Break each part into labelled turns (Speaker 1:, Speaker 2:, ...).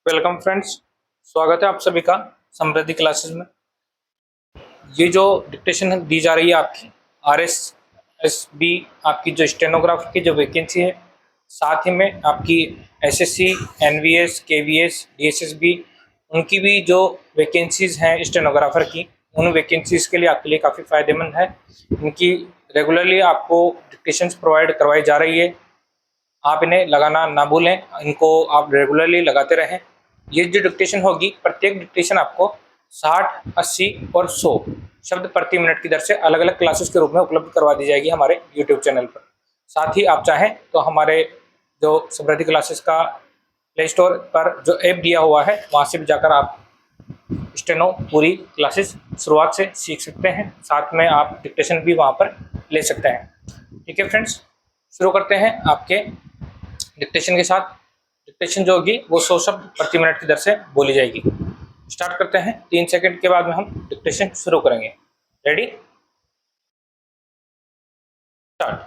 Speaker 1: Welcome friends. स्वागत है आप सभी का समृद्धि क्लासेस में। ये जो डिक्टेशन दी जा रही है आपकी RSSB, आपकी जो स्टेनोग्राफर की जो वैकेंसी है, साथ ही में आपकी SSC, NVS, KVS, DSSB, उनकी भी जो वैकेंसीज हैं स्टेनोग्राफर की, उन वैकेंसीज के लिए आपके लिए काफ़ी फ़ायदेमंद है। इनकी रेगुलरली आपको डिक्टेशंस प्रोवाइड करवाई जा रही है। आप इन्हें लगाना ना भूलें, इनको आप रेगुलरली लगाते रहें। ये जो डिक्टेशन होगी, प्रत्येक डिक्टेशन आपको 60, 80 और 100 शब्द प्रति मिनट की दर से अलग अलग क्लासेस के रूप में उपलब्ध करवा दी जाएगी हमारे यूट्यूब चैनल पर। साथ ही आप चाहें तो हमारे जो समृद्धि क्लासेस का प्ले स्टोर पर जो ऐप दिया हुआ है, वहाँ से भी जाकर आप स्टेनो पूरी क्लासेस शुरुआत से सीख सकते हैं। साथ में आप डिक्टेशन भी वहाँ पर ले सकते हैं। ठीक है फ्रेंड्स, शुरू करते हैं आपके डिक्टेशन के साथ। डिक्टेशन जो होगी वो 100 शब्द प्रति मिनट की दर से बोली जाएगी। स्टार्ट करते हैं। 3 सेकंड के बाद में हम डिक्टेशन शुरू करेंगे। Ready, start.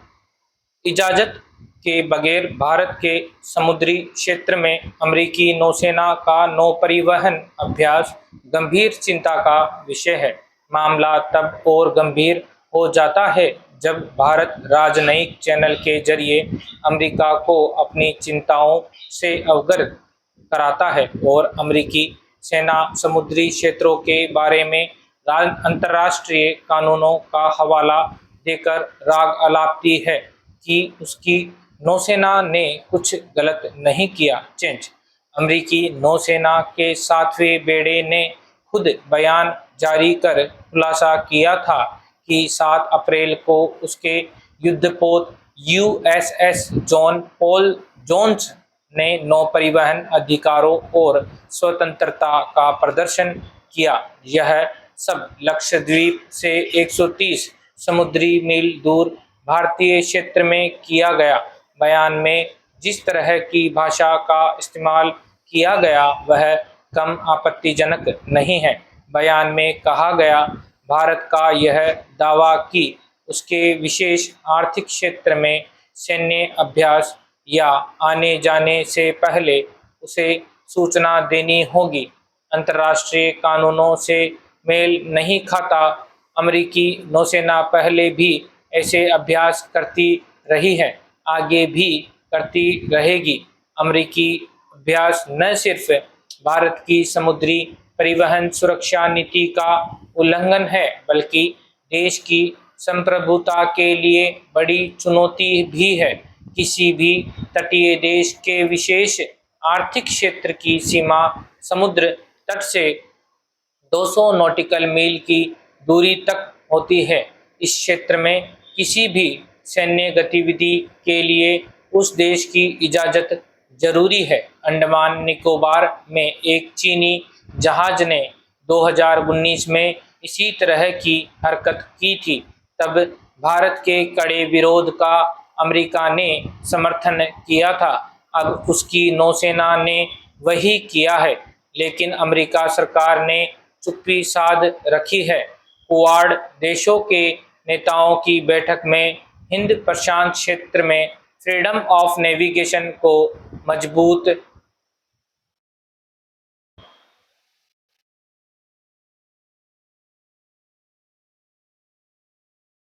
Speaker 1: इजाजत के बगैर भारत के समुद्री क्षेत्र में अमेरिकी नौसेना का नौ परिवहन अभ्यास गंभीर चिंता का विषय है। मामला तब और गंभीर हो जाता है जब भारत राजनयिक चैनल के जरिए अमेरिका को अपनी चिंताओं से अवगत कराता है और अमेरिकी सेना समुद्री क्षेत्रों के बारे में अंतर्राष्ट्रीय कानूनों का हवाला देकर राग अलापती है कि उसकी नौसेना ने कुछ गलत नहीं किया। चेंज। अमेरिकी नौसेना के 7वें बेड़े ने खुद बयान जारी कर खुलासा किया था कि 7 अप्रैल को उसके युद्धपोत USS जॉन पॉल जोन्स ने नौ परिवहन अधिकारों और स्वतंत्रता का प्रदर्शन किया। यह सब लक्षद्वीप से 130 समुद्री मील दूर भारतीय क्षेत्र में किया गया। बयान में जिस तरह की भाषा का इस्तेमाल किया गया वह कम आपत्तिजनक नहीं है। बयान में कहा गया, भारत का यह दावा कि उसके विशेष आर्थिक क्षेत्र में सैन्य अभ्यास या आने जाने से पहले उसे सूचना देनी होगी, अंतर्राष्ट्रीय कानूनों से मेल नहीं खाता। अमेरिकी नौसेना पहले भी ऐसे अभ्यास करती रही है, आगे भी करती रहेगी। अमेरिकी अभ्यास न सिर्फ भारत की समुद्री परिवहन सुरक्षा नीति का उल्लंघन है, बल्कि देश की संप्रभुता के लिए बड़ी चुनौती भी है। किसी भी तटीय देश के विशेष आर्थिक क्षेत्र की सीमा समुद्र तट से 200 नॉटिकल मील की दूरी तक होती है। इस क्षेत्र में किसी भी सैन्य गतिविधि के लिए उस देश की इजाज़त जरूरी है। अंडमान निकोबार में एक चीनी जहाज ने 2019 में इसी तरह की हरकत की थी। तब भारत के कड़े विरोध का अमेरिका ने समर्थन किया था। अब उसकी नौसेना ने वही किया है, लेकिन अमेरिका सरकार ने चुप्पी साध रखी है। क्वाड देशों के नेताओं की बैठक में हिंद प्रशांत क्षेत्र में फ्रीडम ऑफ नेविगेशन को मजबूत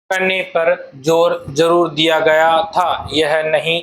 Speaker 1: करने पर जोर जरूर दिया गया था। यह नहीं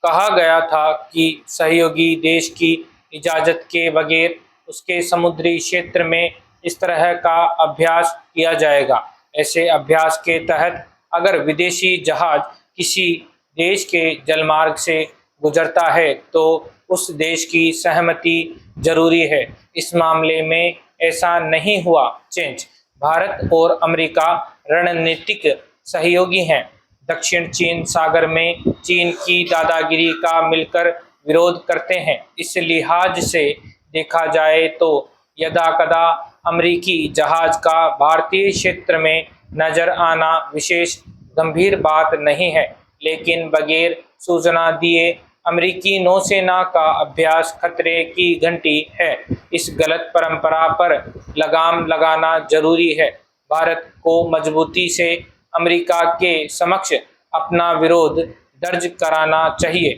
Speaker 1: कहा गया था कि सहयोगी देश की इजाज़त के बगैर उसके समुद्री क्षेत्र में इस तरह का अभ्यास किया जाएगा। ऐसे अभ्यास के तहत अगर विदेशी जहाज किसी देश के जलमार्ग से गुजरता है तो उस देश की सहमति जरूरी है। इस मामले में ऐसा नहीं हुआ। चेंज। भारत और अमेरिका रणनीतिक सहयोगी हैं। दक्षिण चीन सागर में चीन की दादागिरी का मिलकर विरोध करते हैं। इस लिहाज से देखा जाए तो यदाकदा अमेरिकी जहाज का भारतीय क्षेत्र में नजर आना विशेष गंभीर बात नहीं है, लेकिन बगैर सूचना दिए अमेरिकी नौसेना का अभ्यास खतरे की घंटी है। इस गलत परंपरा पर लगाम लगाना जरूरी है। भारत को मजबूती से अमेरिका के समक्ष अपना विरोध दर्ज कराना चाहिए।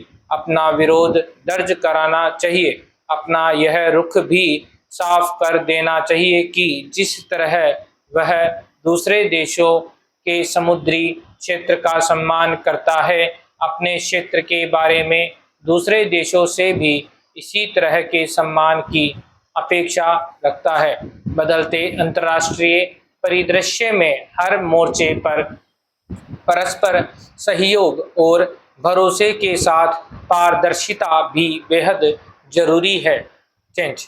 Speaker 1: अपना यह रुख भी साफ कर देना चाहिए कि जिस तरह वह दूसरे देशों के समुद्री क्षेत्र का सम्मान करता है, अपने क्षेत्र के बारे में दूसरे देशों से भी इसी तरह के सम्मान की अपेक्षा रखता है। बदलते अंतर्राष्ट्रीय परिदृश्य में हर मोर्चे पर परस्पर सहयोग और भरोसे के साथ पारदर्शिता भी बेहद जरूरी है। चेंज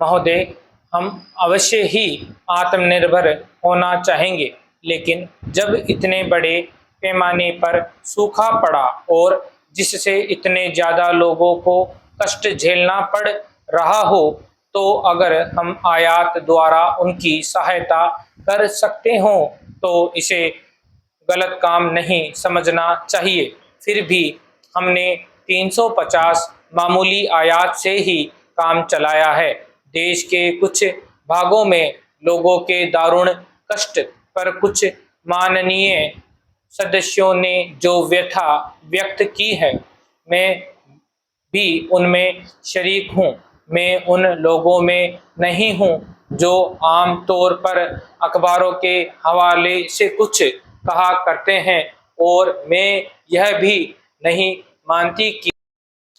Speaker 1: महोदय, हम अवश्य ही आत्मनिर्भर होना चाहेंगे, लेकिन जब इतने बड़े पैमाने पर सूखा पड़ा और जिससे इतने ज़्यादा लोगों को कष्ट झेलना पड़ रहा हो, तो अगर हम आयात द्वारा उनकी सहायता कर सकते हों तो इसे गलत काम नहीं समझना चाहिए। फिर भी हमने 350 मामूली आयात से ही काम चलाया है। देश के कुछ भागों में लोगों के दारुण कष्ट पर कुछ माननीय सदस्यों ने जो व्यथा व्यक्त की है, मैं भी उनमें शरीक हूँ। मैं उन लोगों में नहीं हूँ जो आम तौर पर अखबारों के हवाले से कुछ कहा करते हैं, और मैं यह भी नहीं मानती कि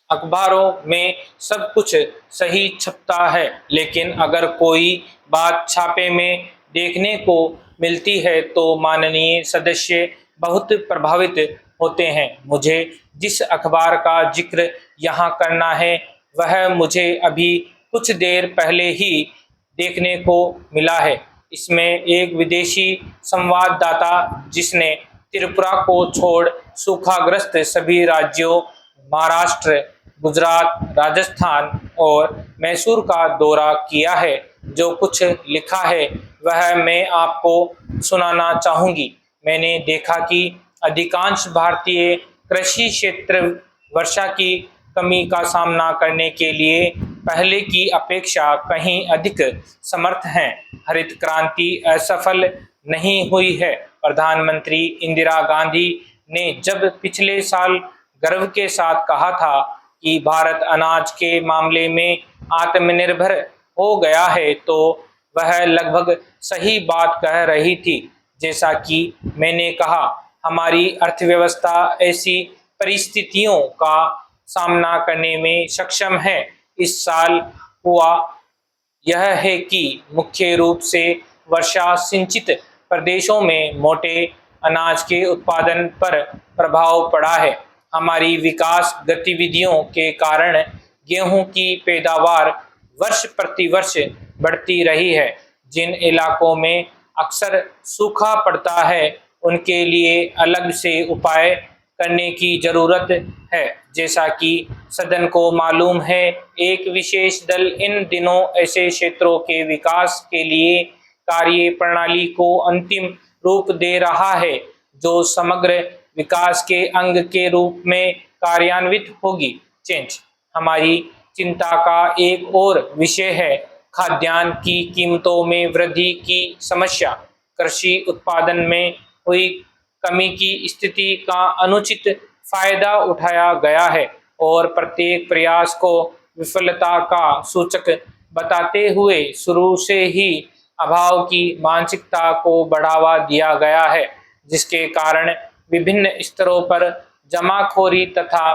Speaker 1: अखबारों में सब कुछ सही छपता है, लेकिन अगर कोई बात छापे में देखने को मिलती है तो माननीय सदस्य बहुत प्रभावित होते हैं। मुझे जिस अखबार का जिक्र यहाँ करना है वह मुझे अभी कुछ देर पहले ही देखने को मिला है। इसमें एक विदेशी संवाददाता, जिसने त्रिपुरा को छोड़ सूखाग्रस्त सभी राज्यों महाराष्ट्र, गुजरात, राजस्थान और मैसूर का दौरा किया है, जो कुछ लिखा है वह मैं आपको सुनाना चाहूँगी। मैंने देखा कि अधिकांश भारतीय कृषि क्षेत्र वर्षा की कमी का सामना करने के लिए पहले की अपेक्षा कहीं अधिक समर्थ हैं। हरित क्रांति असफल नहीं हुई है। प्रधानमंत्री इंदिरा गांधी ने जब पिछले साल गर्व के साथ कहा था कि भारत अनाज के मामले में आत्मनिर्भर हो गया है, तो वह लगभग सही बात कह रही थी। जैसा कि मैंने कहा, हमारी अर्थव्यवस्था ऐसी परिस्थितियों का सामना करने में सक्षम है। इस साल हुआ यह है कि मुख्य रूप से वर्षा सिंचित प्रदेशों में मोटे अनाज के उत्पादन पर प्रभाव पड़ा है। हमारी विकास गतिविधियों के कारण गेहूं की पैदावार वर्ष प्रति वर्ष बढ़ती रही है। जिन इलाकों में अक्सर सूखा पड़ता है, उनके लिए अलग से उपाय करने की जरूरत है। जैसा कि सदन को मालूम है, एक विशेष दल इन दिनों ऐसे क्षेत्रों के विकास के लिए कार्य प्रणाली को अंतिम रूप दे रहा है, जो समग्र विकास के अंग के रूप में कार्यान्वित होगी। चेंज हमारी चिंता का एक और विषय है खाद्यान्न की कीमतों में वृद्धि की समस्या। कृषि उत्पादन में हुई कमी की स्थिति का अनुचित फायदा उठाया गया है और प्रत्येक प्रयास को विफलता का सूचक बताते हुए शुरू से ही अभाव की मानसिकता को बढ़ावा दिया गया है, जिसके कारण विभिन्न स्तरों पर जमाखोरी तथा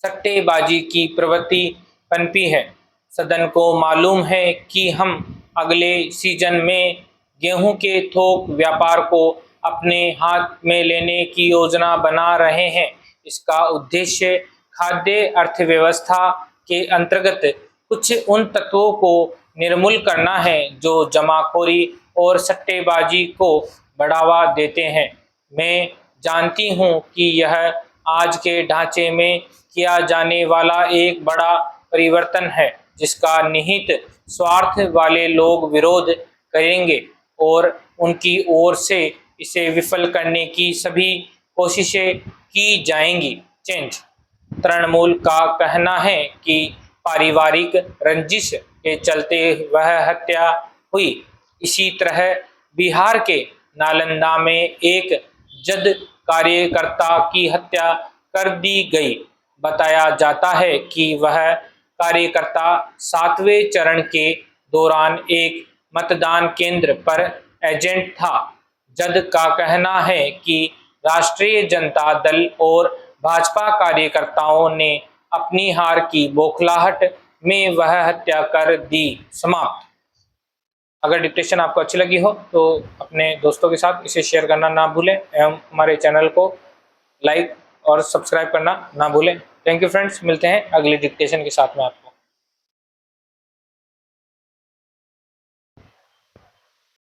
Speaker 1: सट्टेबाजी की प्रवृत्ति पनपी है। सदन को मालूम है कि हम अगले सीजन में गेहूं के थोक व्यापार को अपने हाथ में लेने की योजना बना रहे हैं। इसका उद्देश्य खाद्य अर्थव्यवस्था के अंतर्गत कुछ उन तत्वों को निर्मूल करना है जो जमाखोरी और सट्टेबाजी को बढ़ावा देते हैं। मैं जानती हूं कि यह आज के ढांचे में किया जाने वाला एक बड़ा परिवर्तन है, जिसका निहित स्वार्थ वाले लोग विरोध करेंगे और उनकी ओर से इसे विफल करने की सभी कोशिशें की जाएंगी। चेंज तृणमूल का कहना है कि पारिवारिक रंजिश के चलते वह हत्या हुई। इसी तरह बिहार के नालंदा में एक जद कार्यकर्ता की हत्या कर दी गई। बताया जाता है कि वह कार्यकर्ता 7वें चरण के दौरान एक मतदान केंद्र पर एजेंट था। जज का कहना है कि राष्ट्रीय जनता दल और भाजपा कार्यकर्ताओं ने अपनी हार की बौखलाहट में वह हत्या कर दी समाप्त। अगर डिक्टेशन आपको अच्छी लगी हो तो अपने दोस्तों के साथ इसे शेयर करना ना भूलें एवं हमारे चैनल को लाइक और सब्सक्राइब करना ना भूलें। थैंक यू फ्रेंड्स, मिलते हैं अगली डिक्टेशन के साथ में आपको।